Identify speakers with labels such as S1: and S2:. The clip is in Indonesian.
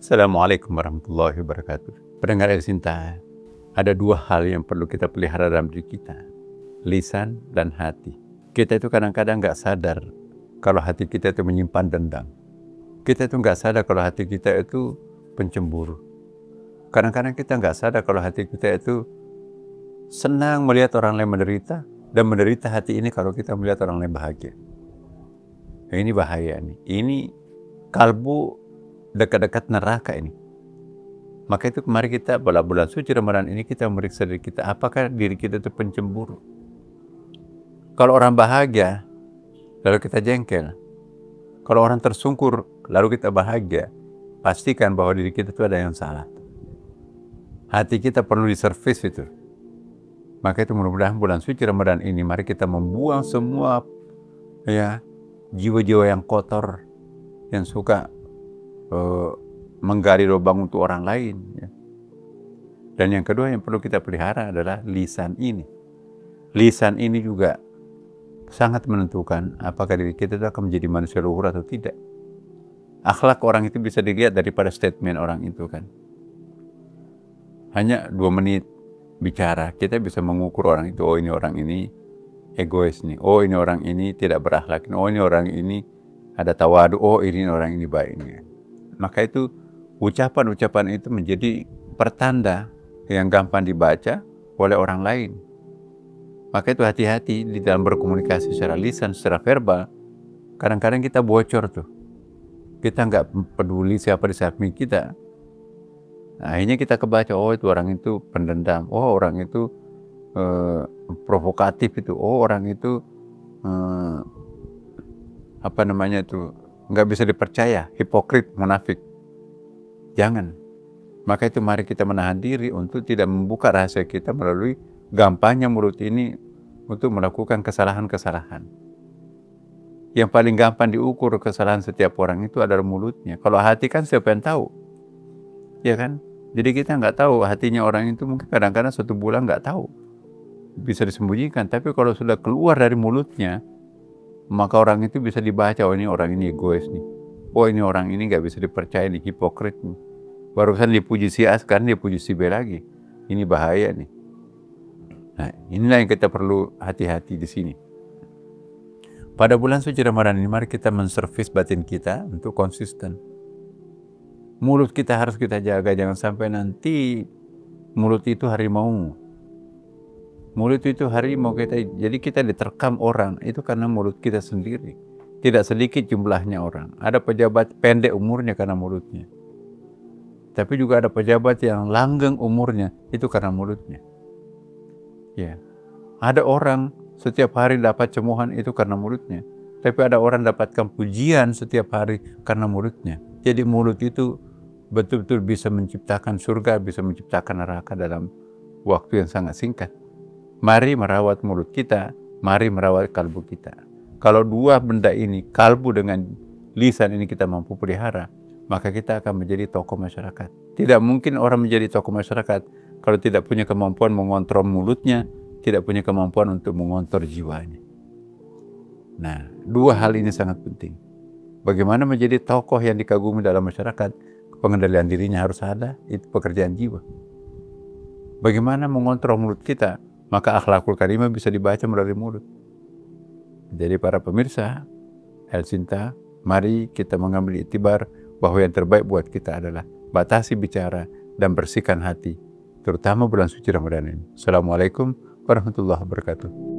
S1: Assalamualaikum warahmatullahi wabarakatuh. Pendengar yang cinta, ada dua hal yang perlu kita pelihara dalam diri kita, lisan dan hati. Kita itu kadang-kadang nggak sadar kalau hati kita itu menyimpan dendam. Kita itu nggak sadar kalau hati kita itu pencemburu. Kadang-kadang kita nggak sadar kalau hati kita itu senang melihat orang lain menderita, dan menderita hati ini kalau kita melihat orang lain bahagia. Nah, ini bahaya nih. Ini kalbu dekat-dekat neraka ini. Maka itu kemarin kita pada bulan suci Ramadan ini kita meriksa diri kita, apakah diri kita itu pencemburu? Kalau orang bahagia, lalu kita jengkel. Kalau orang tersungkur, lalu kita bahagia. Pastikan bahwa diri kita itu ada yang salah. Hati kita perlu diservis itu. Maka itu mudah-mudahan bulan suci Ramadan ini, mari kita membuang semua jiwa-jiwa yang kotor, yang suka menggali lubang untuk orang lain. Dan yang kedua yang perlu kita pelihara adalah lisan ini. Lisan ini juga sangat menentukan apakah diri kita itu akan menjadi manusia luhur atau tidak. Akhlak orang itu bisa dilihat daripada statement orang itu kan. Hanya 2 menit bicara, kita bisa mengukur orang itu. Oh, ini orang ini egois nih. Oh, ini orang ini tidak berakhlak. Oh, ini orang ini ada tawadu. Oh, ini orang ini baik nih. Maka itu ucapan-ucapan itu menjadi pertanda yang gampang dibaca oleh orang lain. Maka itu hati-hati di dalam berkomunikasi secara lisan, secara verbal. Kadang-kadang kita bocor tuh. Kita nggak peduli siapa di samping kita. Nah, akhirnya kita kebaca, oh itu orang itu pendendam, oh orang itu provokatif itu, oh orang itu nggak bisa dipercaya, hipokrit, munafik. Jangan. Maka itu mari kita menahan diri untuk tidak membuka rahasia kita melalui gampangnya mulut ini untuk melakukan kesalahan-kesalahan. Yang paling gampang diukur kesalahan setiap orang itu adalah mulutnya. Kalau hati kan siapa yang tahu? Ya kan? Jadi kita nggak tahu hatinya orang itu, mungkin kadang-kadang 1 bulan nggak tahu. Bisa disembunyikan. Tapi kalau sudah keluar dari mulutnya, maka orang itu bisa dibaca, oh ini orang ini egois nih. Oh ini orang ini nggak bisa dipercaya nih, hipokrit nih. Barusan dipuji si A, sekarang dia puji si B lagi. Ini bahaya nih. Nah, inilah yang kita perlu hati-hati di sini. Pada bulan suci Ramadan ini, mari kita menservis batin kita untuk konsisten. Mulut kita harus kita jaga, jangan sampai nanti mulut itu harimau. Mulut itu harimau kita, jadi kita diterkam orang, itu karena mulut kita sendiri. Tidak sedikit jumlahnya orang. Ada pejabat pendek umurnya karena mulutnya. Tapi juga ada pejabat yang langgeng umurnya, itu karena mulutnya. Ya. Ada orang setiap hari dapat cemoohan, itu karena mulutnya. Tapi ada orang dapatkan pujian setiap hari karena mulutnya. Jadi mulut itu betul-betul bisa menciptakan surga, bisa menciptakan neraka dalam waktu yang sangat singkat. Mari merawat mulut kita, mari merawat kalbu kita. Kalau 2 benda ini, kalbu dengan lisan ini kita mampu pelihara, maka kita akan menjadi tokoh masyarakat. Tidak mungkin orang menjadi tokoh masyarakat kalau tidak punya kemampuan mengontrol mulutnya, tidak punya kemampuan untuk mengontrol jiwanya. Nah, 2 hal ini sangat penting. Bagaimana menjadi tokoh yang dikagumi dalam masyarakat, pengendalian dirinya harus ada, itu pekerjaan jiwa. Bagaimana mengontrol mulut kita, maka akhlakul karimah bisa dibaca melalui mulut. Jadi para pemirsa, El Cinta, mari kita mengambil iktibar bahwa yang terbaik buat kita adalah batasi bicara dan bersihkan hati, terutama bulan suci Ramadan ini. Assalamualaikum warahmatullahi wabarakatuh.